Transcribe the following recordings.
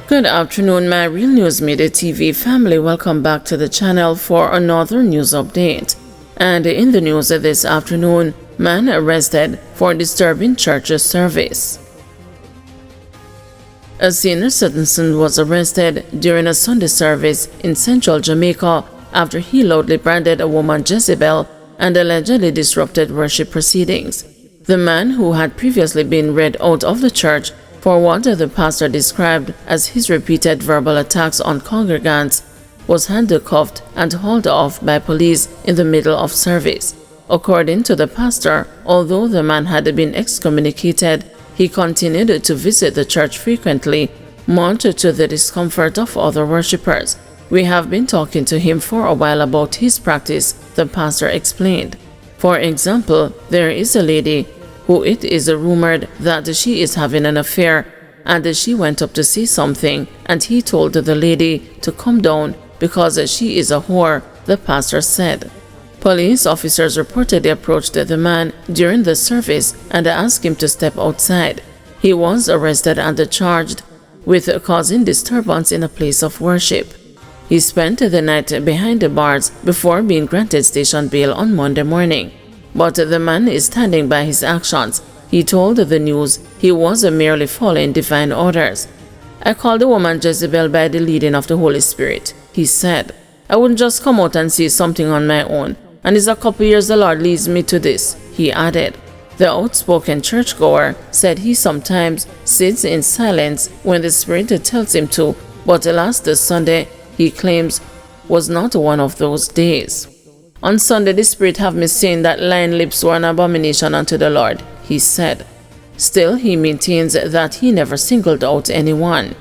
Good afternoon, my Real News Midday TV family. Welcome back to the channel for another news update. And in the news this afternoon, man arrested for disturbing church service. A senior citizen was arrested during a Sunday service in central Jamaica after he loudly branded a woman Jezebel and allegedly disrupted worship proceedings. The man, who had previously been read out of the church for what the pastor described as his repeated verbal attacks on congregants, was handcuffed and hauled off by police in the middle of service. According to the pastor, although the man had been excommunicated, he continued to visit the church frequently, much to the discomfort of other worshippers. We have been talking to him for a while about his practice, the pastor explained. For example, there is a lady who it is rumored that she is having an affair, and she went up to see something, and he told the lady to come down because she is a whore, the pastor said. Police officers reportedly approached the man during the service and asked him to step outside. He was arrested and charged with causing disturbance in a place of worship. He spent the night behind the bars before being granted station bail on Monday morning. But the man is standing by his actions. He told the news he was merely following divine orders. I called the woman Jezebel by the leading of the Holy Spirit, he said. I wouldn't just come out and see something on my own, and it's a couple years the Lord leads me to this, he added. The outspoken churchgoer said he sometimes sits in silence when the Spirit tells him to, but last Sunday, he claims, was not one of those days. On Sunday, the Spirit have me saying that lying lips were an abomination unto the Lord, he said. Still, he maintains that he never singled out anyone.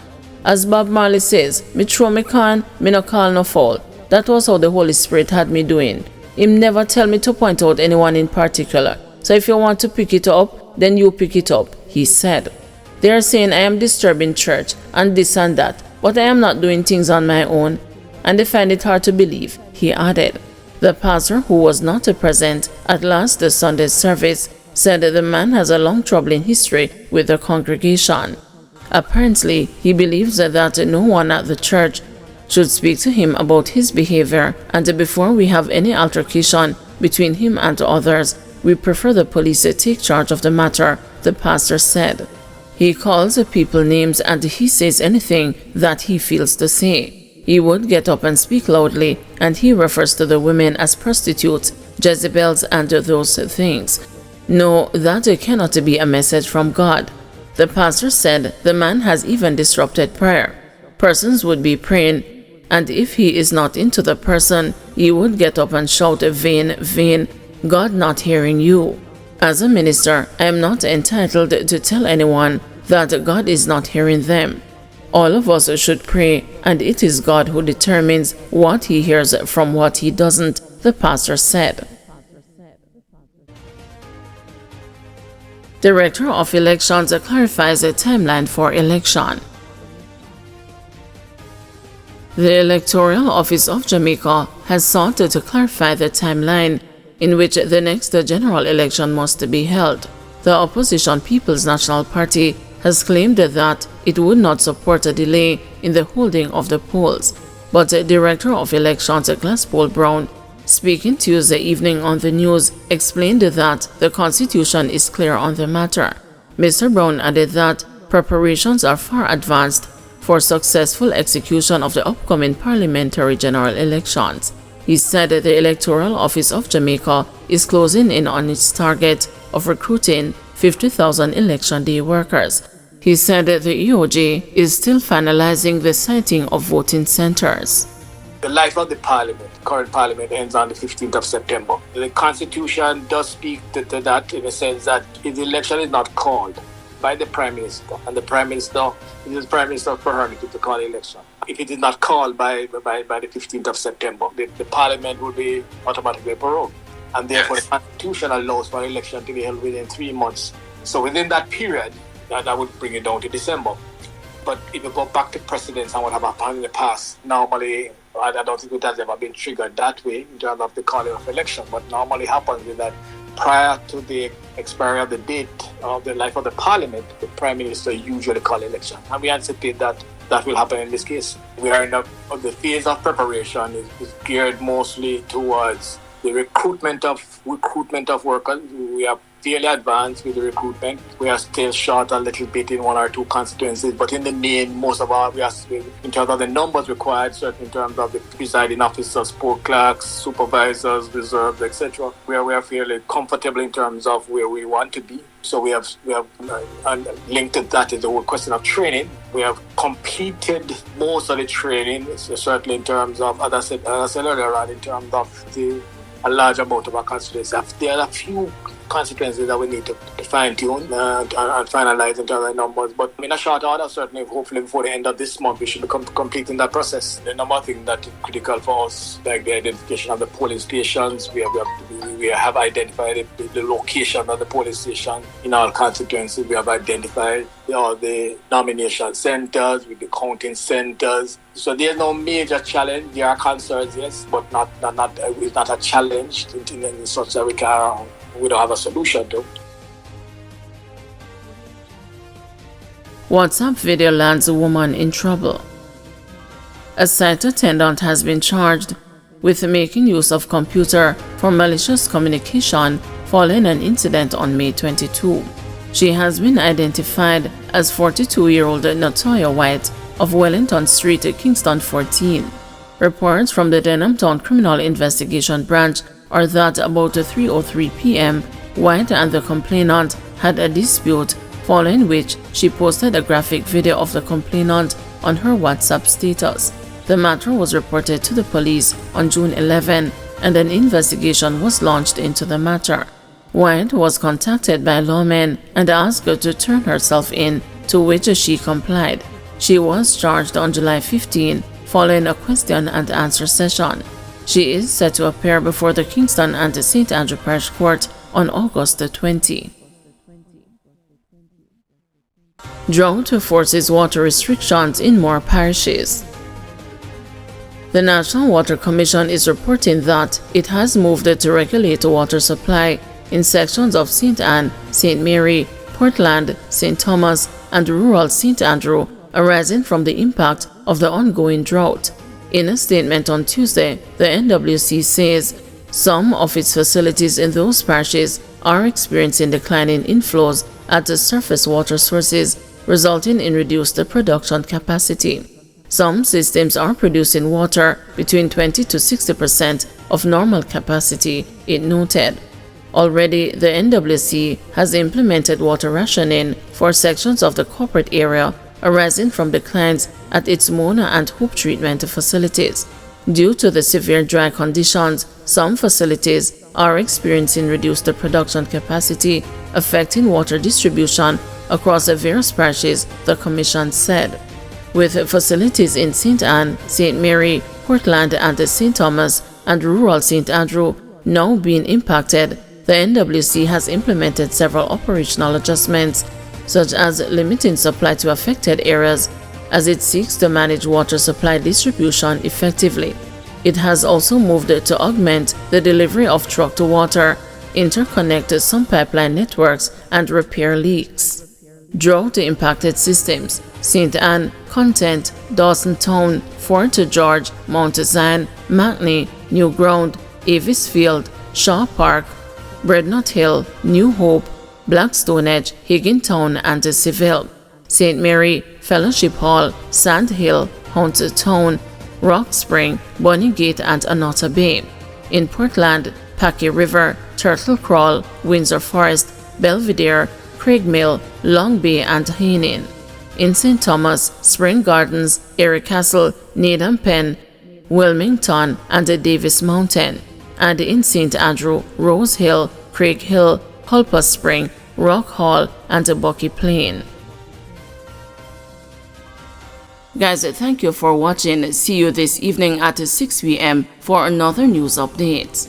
As Bob Marley says, me throw me can, me no call no foul. That was how the Holy Spirit had me doing. Him never tell me to point out anyone in particular. So if you want to pick it up, then you pick it up, he said. They are saying I am disturbing church and this and that, but I am not doing things on my own. And they find it hard to believe, he added. The pastor, who was not present at last Sunday's service, said the man has a long troubling history with the congregation. Apparently, he believes that no one at the church should speak to him about his behavior, and before we have any altercation between him and others, we prefer the police take charge of the matter, the pastor said. He calls people names and he says anything that he feels to say. He would get up and speak loudly, and he refers to the women as prostitutes, Jezebels, and those things. No, that cannot be a message from God. The pastor said the man has even disrupted prayer. Persons would be praying, and if he is not into the person, he would get up and shout, vain, vain, God not hearing you. As a minister, I am not entitled to tell anyone that God is not hearing them. All of us should pray, and it is God who determines what he hears from what he doesn't, the pastor said. Director of Elections clarifies a timeline for election. The Electoral Office of Jamaica has sought to clarify the timeline in which the next general election must be held. The opposition People's National Party has claimed that it would not support a delay in the holding of the polls, but Director of Elections Glasspool Brown, speaking Tuesday evening on the news, explained that the Constitution is clear on the matter. Mr. Brown added that preparations are far advanced for successful execution of the upcoming parliamentary general elections. He said the Electoral Office of Jamaica is closing in on its target of recruiting 50,000 election day workers. He said that the EOJ is still finalizing the siting of voting centers. The life of the parliament, current parliament, ends on the 15th of September. The Constitution does speak to that in the sense that if the election is not called by the Prime Minister, and the Prime Minister, it is Prime Minister's prerogative to call the election. If it is not called by the 15th of September, the parliament will be automatically prorogued. And therefore, the Constitution allows for election to be held within 3 months. So within that period, that would bring it down to December. But if you go back to precedents and what have happened in the past, normally, I don't think it has ever been triggered that way in terms of the calling of election. But normally happens is that prior to the expiry of the date of the life of the parliament, the Prime Minister usually calls election. And we anticipate that that will happen in this case. We are in the phase of preparation is geared mostly towards the recruitment of workers. We are fairly advanced with the recruitment. We are still short a little bit in one or two constituencies, but in the main, most of our, in terms of the numbers required, certainly in terms of the presiding officers, sport clerks, supervisors, reserves, etc., we are fairly comfortable in terms of where we want to be. So we have and linked to that is the whole question of training. We have completed most of the training, certainly in terms of, as I said earlier on, in terms of a large amount of our constituencies. There are a few consequences that we need to fine-tune and finalize in terms of numbers. But in a short order, certainly, hopefully before the end of this month, we should be completing that process. The number of things that is critical for us, like the identification of the polling stations. We have identified the location of the polling station in our constituencies. We have identified all the nomination centers with the counting centers. So there's no major challenge. There are concerns, yes, but it's not a challenge in such that we don't have a solution to. WhatsApp video lands a woman in trouble. A site attendant has been charged with making use of computer for malicious communication following an incident on May 22. She has been identified as 42-year-old Natoya White of Wellington Street, Kingston 14. Reports from the Denham Town Criminal Investigation Branch are that about 3:03 p.m., White and the complainant had a dispute, following which she posted a graphic video of the complainant on her WhatsApp status. The matter was reported to the police on June 11, and an investigation was launched into the matter. White was contacted by lawmen and asked her to turn herself in, to which she complied. She was charged on July 15, following a question and answer session. She is set to appear before the Kingston and St. Andrew Parish Court on August 20. Drought forces water restrictions in more parishes. The National Water Commission is reporting that it has moved to regulate water supply in sections of St. Anne, St. Mary, Portland, St. Thomas, and rural St. Andrew, arising from the impact of the ongoing drought. In a statement on Tuesday, the NWC says some of its facilities in those parishes are experiencing declining inflows at the surface water sources, resulting in reduced production capacity. Some systems are producing water between 20 to 60% of normal capacity, it noted. Already, the NWC has implemented water rationing for sections of the corporate area arising from declines at its Mona and Hope treatment facilities. Due to the severe dry conditions, some facilities are experiencing reduced production capacity, affecting water distribution across the various parishes, the Commission said. With facilities in St. Anne, St. Mary, Portland, and St. Thomas, and rural St. Andrew now being impacted, the NWC has implemented several operational adjustments, such as limiting supply to affected areas as it seeks to manage water supply distribution effectively. It has also moved to augment the delivery of trucked water, interconnect some pipeline networks, and repair leaks. Drought-impacted systems: St. Anne, Content, Dawson Town, Fort George, Mount Zion, Mackney, New Ground, Avisfield, Shaw Park, Brednut Hill, New Hope, Blackstone-Edge, Higgintown, and Seville. St. Mary, Fellowship Hall, Sand Hill, Haunted Town, Rock Spring, Bonny Gate, and Anota Bay. In Portland, Packey River, Turtle Crawl, Windsor Forest, Belvedere, Craig Mill, Long Bay, and Haining. In St. Thomas, Spring Gardens, Erie Castle, Needham Pen, Wilmington, and Davis Mountain. And in St. Andrew, Rose Hill, Craig Hill, Hulpah Spring, Rock Hall, and Bucky Plain. Guys, thank you for watching. See you this evening at 6 p.m. for another news update.